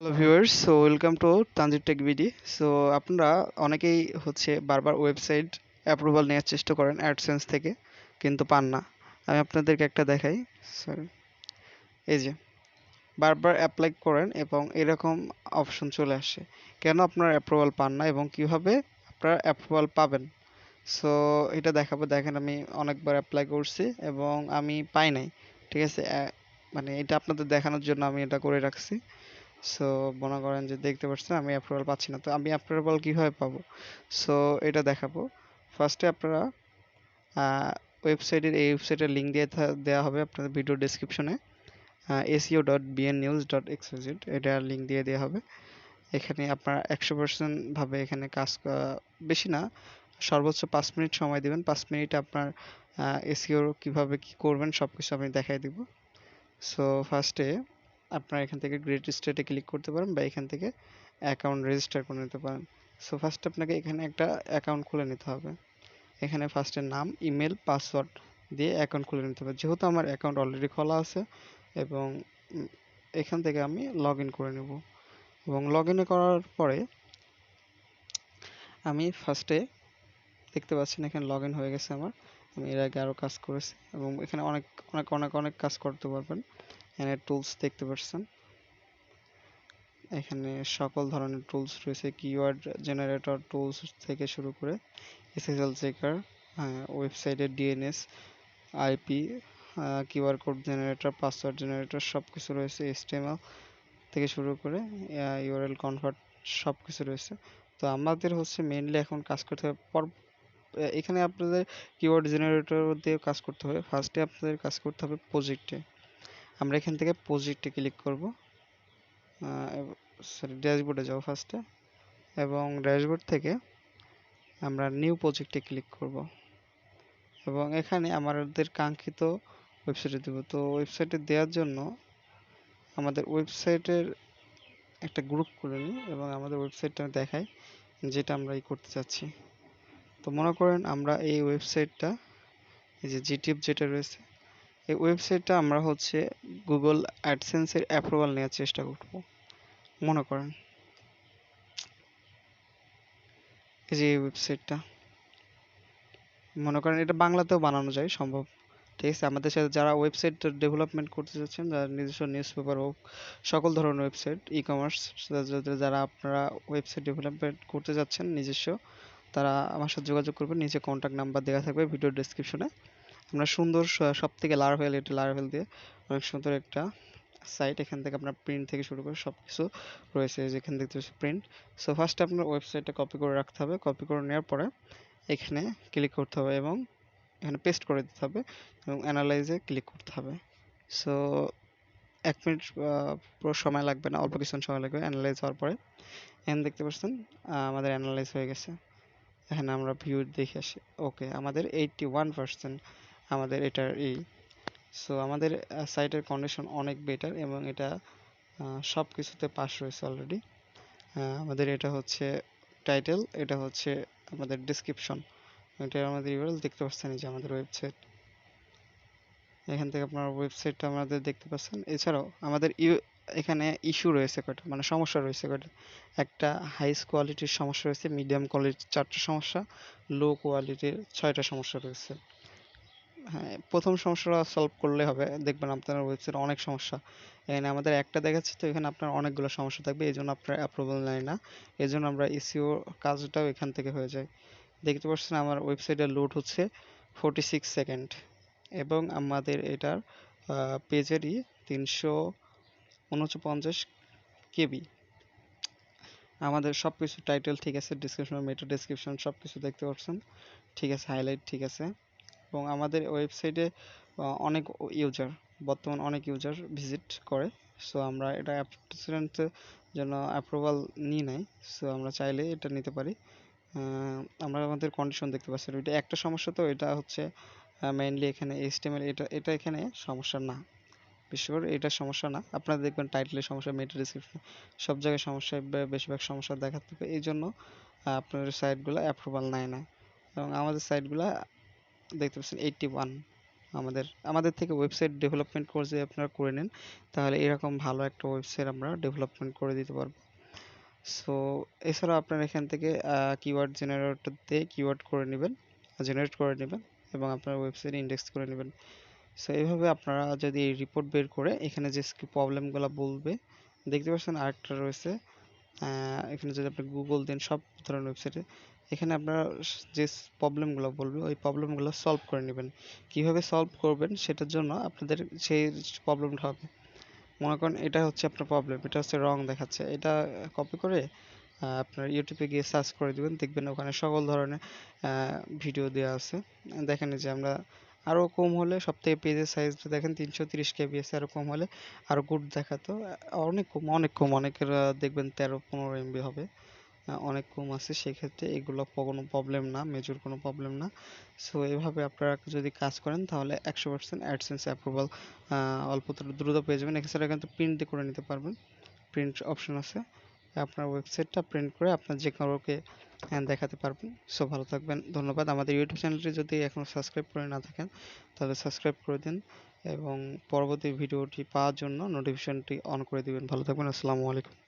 Hello viewers, so welcome to Tanzid tech BD. So আপনারা অনেকেই বারবার ওয়েবসাইট অ্যাপ্রুভাল নেওয়ার চেষ্টা করেন অ্যাডসেন্স থেকে, কিন্তু পান না। আমি আপনাদেরকে একটা দেখাই। সরি, এই যে বারবার অ্যাপ্লাই করেন এবং এরকম অপশন চলে আসে। কেন আপনারা অ্যাপ্রুভাল পান না এবং কিভাবে আপনারা অ্যাপ্রুভাল পাবেন? সো এটা দেখাবো। দেখেন, আমি অনেকবার অ্যাপ্লাই করছি এবং আমি পাই নাই। ঠিক আছে, মানে এটা আপনাদের দেখানোর জন্য আমি এটা করে রাখছি। সো মনে করেন যে দেখতে পাচ্ছেন আমি অ্যাপ্রুভাল পাচ্ছি না, তো আমি অ্যাপ্রুভাল কিভাবে পাবো? সো এটা দেখাবো। ফার্স্টে আপনারা এই ওয়েবসাইটের লিঙ্ক দেওয়া হবে আপনাদের ভিডিও ডেসক্রিপশনে। seo.bnnews.xyz এটা লিঙ্ক দিয়ে দেওয়া হবে। এখানে আপনারা 100% ভাবে এখানে বেশি না, সর্বোচ্চ 5 মিনিট সময় দিবেন। 5 মিনিটে আপনার এসইও কিভাবে কি করবেন সবকিছু আমি দেখাই দিব। সো ফার্স্টে আপনারা এখান থেকে গ্রেট স্টেটে ক্লিক করতে পারেন বা এখান থেকে অ্যাকাউন্ট রেজিস্টার করে নিতে পারেন। সো ফার্স্ট আপনাকে এখানে একটা অ্যাকাউন্ট খুলে নিতে হবে। এখানে ফার্স্টে নাম, ইমেল, পাসওয়ার্ড দিয়ে অ্যাকাউন্ট খুলে নিতে হবে। যেহেতু আমার অ্যাকাউন্ট অলরেডি খোলা আছে এবং এখান থেকে আমি লগ ইন করে নেব। এবং লগ ইন করার পরে আমি ফার্স্টে দেখতে পাচ্ছেন এখানে লগ ইন হয়ে গেছে আমার। আমি এর আগে আরও কাজ করেছি এবং এখানে অনেক অনেক অনেক অনেক কাজ করতে পারবেন। এখানে টুলস দেখতে পাচ্ছেন, এখানে সকল ধরনের টুলস রয়েছে, কিওয়ার্ড জেনারেটর টুলস থেকে শুরু করে এসএসএল চেকার, ওয়েবসাইটের DNS, IP, QR code generator, password generator সব কিছু রয়েছে, এইচটিএমএল থেকে শুরু করে ইউআরএল কনভার্ট সব কিছু রয়েছে। তো আমাদের মেইনলি এখন কাজ করতে হবে এখানে আপনাদের কিওয়ার্ড জেনারেটর দিয়ে কাজ করতে হবে। ফার্স্টে আপনাদের কাজ করতে হবে প্রজেক্টে। আমরা এখান থেকে প্রজেক্টে ক্লিক করব। সরি, ড্যাশবোর্ডে যাও ফার্স্টে এবং ড্যাশবোর্ড থেকে আমরা নিউ প্রজেক্টে ক্লিক করব এবং এখানে আমাদের কাঙ্ক্ষিত ওয়েবসাইটে দেব। তো ওয়েবসাইটে দেওয়ার জন্য আমাদের ওয়েবসাইটের একটা গ্রুপ করে নিই এবং আমাদের ওয়েবসাইটটা দেখাই যেটা আমরা করতে চাচ্ছি। তো মনে করেন আমরা এই ওয়েবসাইটটা, এই যে জিটিএফ যেটা রয়েছে, এই ওয়েবসাইটটা আমরা গুগল অ্যাডসেন্সের অ্যাপ্রুভাল নেওয়ার চেষ্টা করব। মনে করেন এই যে এই ওয়েবসাইটটা, মনে করেন এটা বাংলাতেও বানানো যায় সম্ভব। ঠিক আছে, আমাদের সাথে যারা ওয়েবসাইট ডেভেলপমেন্ট করতে চাচ্ছেন, যারা নিজস্ব নিউজ পেপার হোক, সকল ধরনের ওয়েবসাইট ই কমার্স, যারা আপনারা ওয়েবসাইট ডেভেলপমেন্ট করতে যাচ্ছেন নিজস্ব, তারা আমার সাথে যোগাযোগ করবেন। নিচে কন্ট্যাক্ট নাম্বার দেওয়া থাকবে ভিডিও ডেসক্রিপশনে। আমরা সুন্দর সব থেকে লারাভেল দিয়ে অনেক সুন্দর একটা সাইট, এখান থেকে আপনার প্রিন্ট থেকে শুরু করে সব কিছু রয়েছে, যেখানে দেখতে পাচ্ছি প্রিন্ট। সো ফার্স্টে আপনার ওয়েবসাইটটা কপি করে রাখতে হবে। কপি করে নেওয়ার পরে এখানে ক্লিক করতে হবে এবং এখানে পেস্ট করে দিতে হবে এবং অ্যানালাইজে ক্লিক করতে হবে। সো 1 মিনিট পুরো সময় লাগবে না, অল্প কিছুক্ষণ সময় লাগবে অ্যানালাইজ হওয়ার পরে। এখানে দেখতে পাচ্ছেন আমাদের অ্যানালাইজ হয়ে গেছে। এখানে আমরা ভিউ দেখে আসি। ওকে, আমাদের 81% আমাদের এটার সো আমাদের সাইটের কন্ডিশন অনেক বেটার এবং এটা সব কিছুতে পাস রয়েছে অলরেডি। আমাদের এটা টাইটেল, এটা আমাদের ডিসক্রিপশন, এটা আমাদের ইউআরএল দেখতে পাচ্ছেন, এই যে আমাদের ওয়েবসাইট। এখান থেকে আপনার ওয়েবসাইটটা আমাদের দেখতে পাচ্ছেন। এছাড়াও আমাদের এখানে ইস্যু রয়েছে কয়টা, মানে সমস্যা রয়েছে কয়টা। একটা হাই কোয়ালিটির সমস্যা রয়েছে, মিডিয়াম কোয়ালিটির 4টা সমস্যা, লো কোয়ালিটির 6টা সমস্যা রয়েছে। হ্যাঁ, প্রথম সমস্যাটা সলভ করলে হবে, দেখবেন আপনার ওয়েবসাইটে অনেক সমস্যা। এখানে আমাদের একটা দেখাচ্ছে, তো এখানে আপনার অনেকগুলো সমস্যা থাকবে, এই জন্য আপনার অ্যাপ্রুভাল নেয় না। এই জন্য আমরা এসইও কাজটাও এখান থেকে হয়ে যায়। দেখতে পাচ্ছেন আমার ওয়েবসাইটে লোড হচ্ছে 46 সেকেন্ড এবং আমাদের এটার পেজেরই 349 কেবি। আমাদের সব কিছু টাইটেল ঠিক আছে, ডিসক্রিপশন, মেটা ডিসক্রিপশন সব কিছু দেখতে পাচ্ছেন ঠিক আছে, হাইলাইট ঠিক আছে। এবং আমাদের ওয়েবসাইটে অনেক ইউজার, বর্তমান অনেক ইউজার ভিজিট করে। সো আমরা এটা অ্যাপ্লিকেশনের জন্য অ্যাপ্রুভাল নিই নাই। সো আমরা চাইলে এটা নিতে পারি। আমরা আমাদের কন্ডিশন দেখতে পাচ্ছি, এটা একটা সমস্যা, তো এটা মেইনলি এখানে এইচটিএমএল, এটা এখানে সমস্যা না, বিশেষ করে এটা সমস্যা না। আপনারা দেখবেন টাইটেলের সমস্যা, মেটা ডিসক্রিপশন সব জায়গায় সমস্যা, বেশিরভাগ সমস্যা দেখাতে হবে। এই জন্য আপনাদের সাইটগুলো অ্যাপ্রুভাল নেয় না এবং আমাদের সাইটগুলো দেখতে পাচ্ছেন 81। আমাদের থেকে ওয়েবসাইট ডেভেলপমেন্ট কোর্স যদি আপনারা করে নেন, তাহলে এরকম ভালো একটা ওয়েবসাইট আমরা ডেভেলপমেন্ট করে দিতে পারবো। সো এছাড়া আপনারা এখান থেকে কিওয়ার্ড জেনারেটর দিয়ে কিওয়ার্ড করে নেবেন, জেনারেট করে নেবেন এবং আপনার ওয়েবসাইট ইন্ডেক্স করে নেবেন। সো এইভাবে আপনারা যদি এই রিপোর্ট বের করে এখানে যে প্রবলেমগুলো বলবে, দেখতে পাচ্ছেন আরেকটা রয়েছে, এখানে যদি আপনি গুগল দেন সব ধরনের ওয়েবসাইটে, এখানে আপনারা যে প্রবলেমগুলো বলবে ওই প্রবলেমগুলো সলভ করে নেবেন। কিভাবে সলভ করবেন সেটার জন্য আপনাদের সেই প্রবলেমটা হবে, মনে করেন এটা হচ্ছে আপনার প্রবলেম, এটা হচ্ছে রং দেখাচ্ছে, এটা কপি করে আপনার ইউটিউবে গিয়ে সার্চ করে দিবেন, দেখবেন ওখানে সকল ধরনের ভিডিও দেওয়া আছে। দেখেন এই যে আমরা আরও কম হলে সবথেকে পেজের সাইজটা দেখেন 330 কেবি আছে, আরও কম হলে আরও গুড দেখাতো, অনেক কম অনেক কম, অনেকের দেখবেন 13-15 এমবি হবে, অনেক কম আছে। সেক্ষেত্রে এগুলো কোনো প্রবলেম না, মেজর কোনো প্রবলেম না। সো এভাবে আপনারা যদি কাজ করেন তাহলে 100% অ্যাডসেন্স অ্যাপ্রুভাল অল্প দ্রুত পেয়ে যাবেন। এছাড়া কিন্তু প্রিন্ট করে নিতে পারবেন, প্রিন্ট অপশন আছে, আপনার ওয়েবসাইটটা প্রিন্ট করে আপনার যে কাউকে দেখাতে পারবেন। সো ভালো থাকবেন, ধন্যবাদ। আমাদের ইউটিউব চ্যানেলটি যদি এখনও সাবস্ক্রাইব করে না থাকেন তাহলে সাবস্ক্রাইব করে দিন এবং পরবর্তী ভিডিওটি পাওয়ার জন্য নোটিফিকেশনটি অন করে দিবেন। ভালো থাকবেন, আসসালামু আলাইকুম।